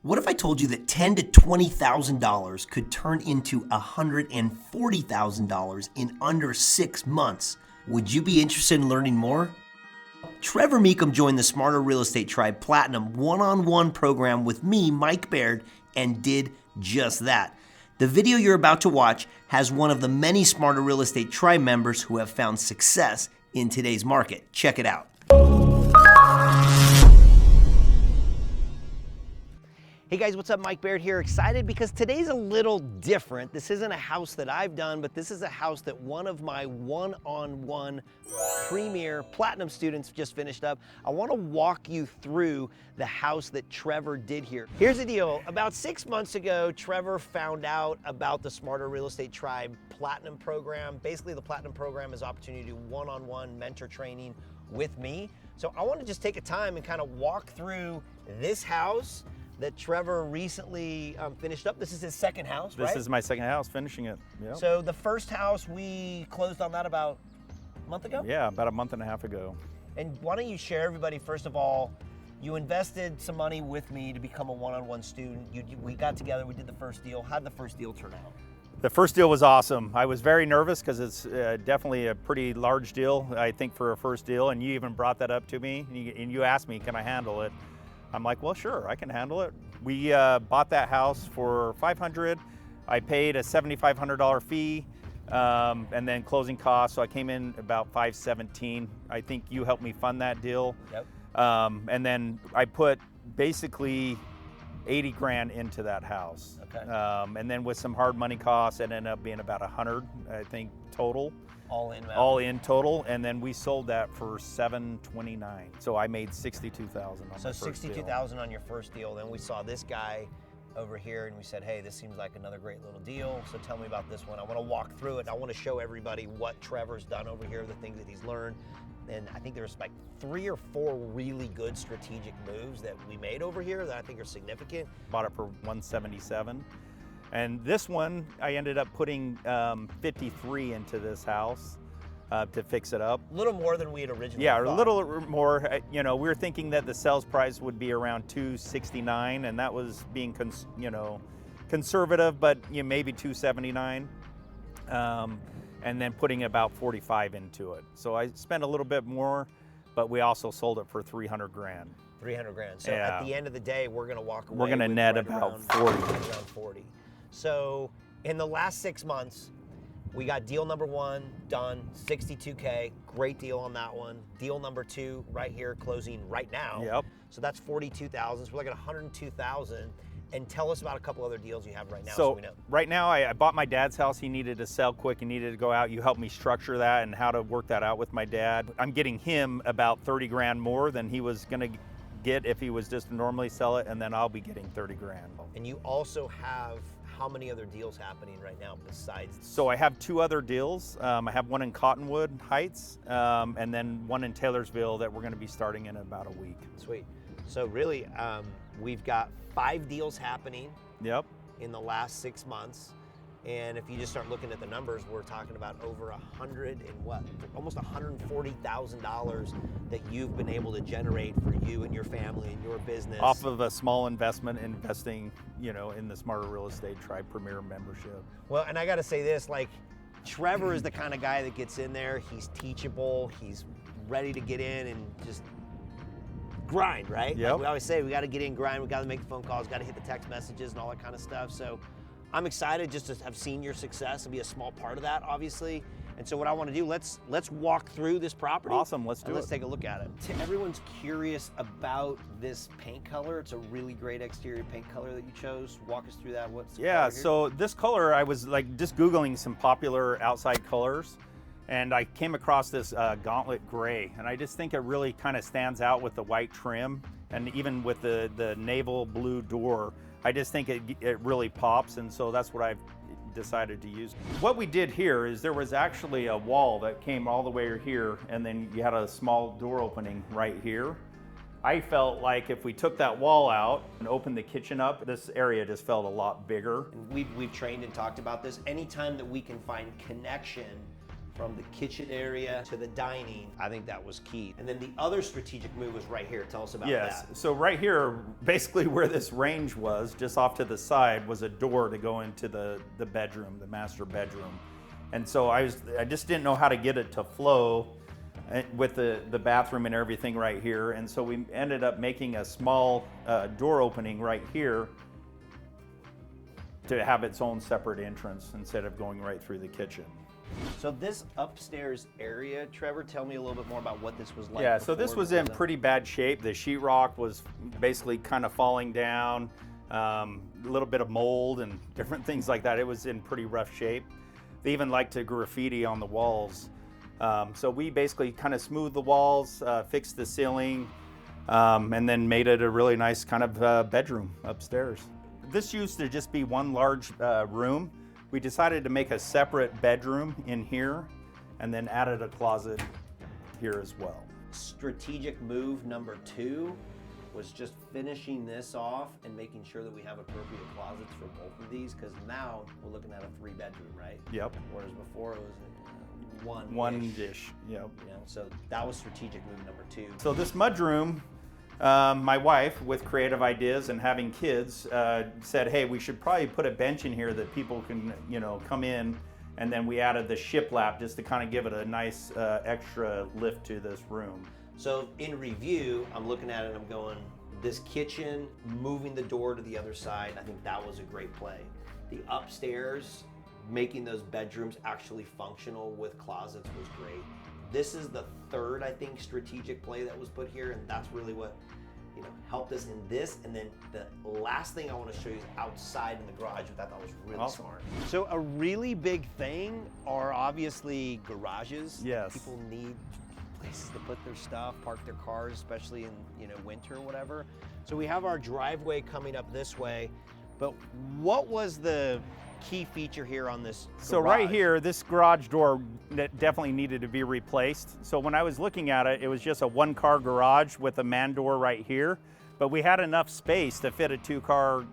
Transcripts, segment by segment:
What if I told you that $10,000 to $20,000 could turn into $140,000 in under 6 months? Would you be interested in learning more? Trevor Meekum joined the Smarter Real Estate Tribe Platinum one-on-one program with me, Mike Baird, and did just that. The video you're about to watch has one of the many Smarter Real Estate Tribe members who have found success in today's market. Check it out. Hey guys, what's up? Mike Baird here. Excited because today's a little different. This isn't a house that I've done, but this is a house that one of my one-on-one premier platinum students just finished up. I want to walk you through the house that Trevor did here. Here's the deal. About 6 months ago, Trevor found out about the Smarter Real Estate Tribe Platinum program. Basically, the Platinum program is opportunity to do one-on-one mentor training with me. So I want to just take a time and kind of walk through this house that Trevor recently finished up. This is his second house, right? This is my second house, finishing it. Yep. So the first house, we closed on that about a month ago? Yeah, about a month and a half ago. And why don't you share, everybody, first of all, you invested some money with me to become a one-on-one student. We got together, we did the first deal. How'd the first deal turn out? The first deal was awesome. I was very nervous because it's definitely a pretty large deal, I think, for a first deal. And you even brought that up to me, and you asked me, can I handle it? I'm like, well, sure, I can handle it. We bought that house for $500. I paid a $7,500 fee, and then closing costs. So I came in about $517. I think you helped me fund that deal. Yep. And then I put basically 80 grand into that house. Okay. And then with some hard money costs, it ended up being about 100, I think, total. All in, man. All in total, and then we sold that for $729. So I made $62,000 on my first deal. So $62,000 on your first deal. Then we saw this guy over here and we said, hey, this seems like another great little deal. So tell me about this one. I want to walk through it. I want to show everybody what Trevor's done over here, the things that he's learned. And I think there's like 3 or 4 really good strategic moves that we made over here that I think are significant. Bought it for $177. And this one, I ended up putting 53 into this house to fix it up. A little more than we had originally thought. A little more. You know, we were thinking that the sales price would be around $269, and that was being, conservative, but maybe $279. And then putting about 45 into it. So I spent a little bit more, but we also sold it for 300 grand. 300 grand. So yeah. At the end of the day, we're going to walk away. We're going to net right about around 40. Around 40. So in the last 6 months, we got deal number 1 done, 62K, great deal on that one. Deal number 2 right here, closing right now. Yep. So that's 42,000. So we're looking at 102,000. And tell us about a couple other deals you have right now so we know. Right now, I bought my dad's house. He needed to sell quick. He needed to go out. You helped me structure that and how to work that out with my dad. I'm getting him about 30 grand more than he was gonna get if he was just to normally sell it, and then I'll be getting 30 grand. And you also have how many other deals happening right now besides? So I have 2 other deals. I have one in Cottonwood Heights, and then one in Taylorsville that we're gonna be starting in about a week. Sweet. So really, we've got 5 deals happening. Yep. In the last 6 months. And if you just start looking at the numbers, we're talking about over almost $140,000 that you've been able to generate for you and your family and your business. Off of a small investment, investing, in the Smarter Real Estate Tribe Premier membership. Well, and I got to say this, like, Trevor is the kind of guy that gets in there. He's teachable. He's ready to get in and just grind, right? Yep. Like we always say, we got to get in, grind. We got to make the phone calls, got to hit the text messages and all that kind of stuff. So I'm excited just to have seen your success and be a small part of that, obviously. And so what I want to do, let's walk through this property. Awesome, let's do it. Let's take a look at it. Everyone's curious about this paint color. It's a really great exterior paint color that you chose. Walk us through that. What's the color here? So this color, I was like just Googling some popular outside colors, and I came across this Gauntlet gray, and I just think it really kind of stands out with the white trim, and even with the naval blue door. I just think it really pops, and so that's what I've decided to use. What we did here is there was actually a wall that came all the way here, and then you had a small door opening right here. I felt like if we took that wall out and opened the kitchen up, this area just felt a lot bigger. And we've trained and talked about this. Anytime that we can find connection from the kitchen area to the dining. I think that was key. And then the other strategic move was right here. Tell us about Yes. that. So right here, basically where this range was, just off to the side, was a door to go into the bedroom, the master bedroom. And so I just didn't know how to get it to flow with the bathroom and everything right here. And so we ended up making a small door opening right here to have its own separate entrance instead of going right through the kitchen. So this upstairs area, Trevor, tell me a little bit more about what this was like. Yeah, so this was in pretty bad shape. The sheetrock was basically kind of falling down, a little bit of mold and different things like that. It was in pretty rough shape. They even liked to graffiti on the walls. So we basically kind of smoothed the walls, fixed the ceiling, and then made it a really nice kind of bedroom upstairs. This used to just be one large room. We decided to make a separate bedroom in here and then added a closet here as well. Strategic move number 2 was just finishing this off and making sure that we have appropriate closets for both of these, because now we're looking at a 3-bedroom, right? Yep. Whereas before it was one dish. Yep. You know, so that was strategic move number 2. So this mudroom, my wife, with creative ideas and having kids, said, hey, we should probably put a bench in here that people can, come in. And then we added the shiplap just to kind of give it a nice extra lift to this room. So in review, I'm looking at it and I'm going, this kitchen, moving the door to the other side, I think that was a great play. The upstairs, making those bedrooms actually functional with closets was great. This is the third, I think, strategic play that was put here, and that's really what helped us in this. And then the last thing I want to show you is outside in the garage, which I thought was really smart. So a really big thing are obviously garages. Yes. People need places to put their stuff, park their cars, especially in winter or whatever. So we have our driveway coming up this way, but what was the key feature here on this garage? So right here, this garage door definitely needed to be replaced. So when I was looking at it, it was just a 1-car garage with a man door right here, but we had enough space to fit a 2-car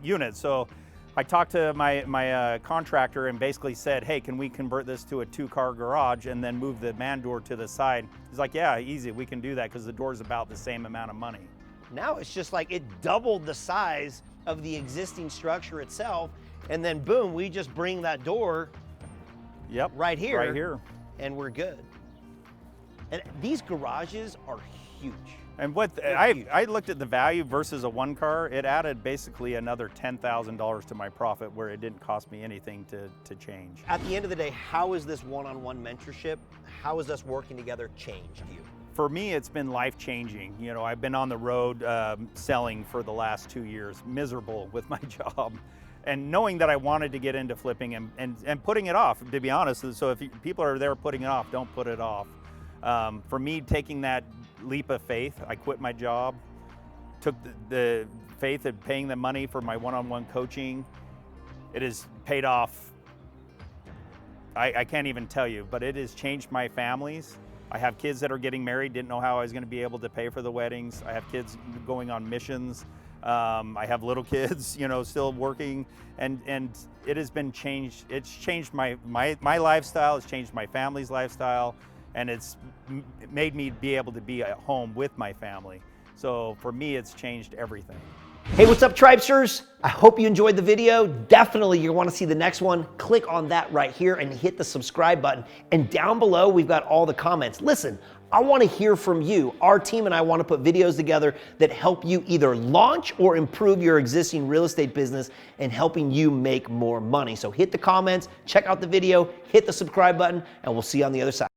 unit. So I talked to my contractor and basically said, hey, can we convert this to a 2-car garage and then move the man door to the side? He's like, yeah, easy, we can do that because the door's about the same amount of money. Now it's just like it doubled the size of the existing structure itself, and then boom, we just bring that door right here. Right here. And we're good. And these garages are huge. And what I looked at the value versus a 1-car, it added basically another $10,000 to my profit where it didn't cost me anything to change. At the end of the day, how is this one-on-one mentorship, how is us working together changed you? For me, it's been life-changing. I've been on the road selling for the last 2 years, miserable with my job. And knowing that I wanted to get into flipping and putting it off, to be honest. So if people are there putting it off, don't put it off. For me, taking that leap of faith, I quit my job, took the faith of paying the money for my one-on-one coaching. It has paid off. I can't even tell you, but it has changed my families. I have kids that are getting married, didn't know how I was going to be able to pay for the weddings. I have kids going on missions. I have little kids, still working, and it has been changed. It's changed my lifestyle. It's changed my family's lifestyle, and it's made me be able to be at home with my family. So for me, it's changed everything. Hey, what's up, Tribesters? I hope you enjoyed the video. Definitely you want to see the next one. Click on that right here and hit the subscribe button. And down below, we've got all the comments. Listen, I want to hear from you. Our team and I want to put videos together that help you either launch or improve your existing real estate business and helping you make more money. So hit the comments, check out the video, hit the subscribe button, and we'll see you on the other side.